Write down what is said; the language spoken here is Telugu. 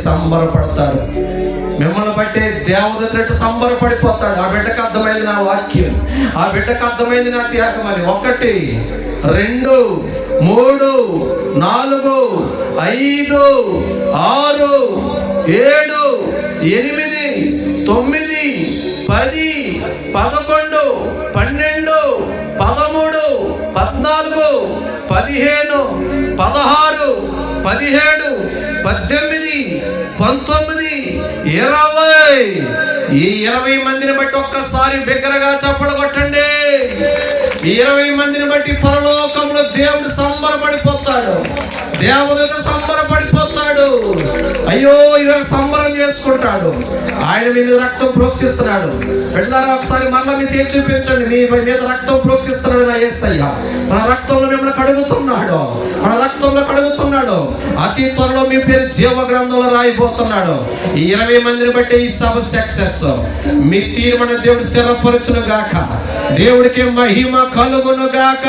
సంబరపడతారు. మిమ్మల్ని బట్టే దేవదూతలు సంబరపడిపోతాడు. ఆ బిడ్డకు అర్థమైంది నా వాక్యం, ఆ బిడ్డకు అర్థమైంది నా త్యాగం అని. 1 2 3 4 5 6 7 8 9 10 11 12 13 14 15 16 17 18 19 20. ఈ 20 మందిని బట్టి ఒక్కసారి బిగ్గరగా చప్పట్లు కొట్టండి. ఈ 20 మందిని బట్టి పరలోకంలో దేవుడు సంబరపడిపోతాడు, దేవదూతలు సంబరపడిపోతాడు. అయ్యో ఇలా సంబరం చేసుకుంటాడు. ఆయన మీ మీద రక్తం ప్రోక్షిస్తున్నాడు. వెళ్ళారా ఒకసారి మళ్ళీ మీ చేసి చూపించండి. మీ మీద రక్తం ప్రోక్షిస్తున్నాడు నా యేసయ్య. మన రక్తంలో మిమ్మల్ని కడుగుతున్నాడు, మన రక్తంలో కడుగుతున్నాడు. అతి త్వరలో మీ పేరు జీవ గ్రంథంలో రాయిపోతున్నాడు. ఈ 20 మందిని బట్టి ఈ సభ సక్సెస్. మీ తీర్మానం దేవుడు స్థిరపరచును గాక. దేవుడికి మహిమ కలుగును గాక.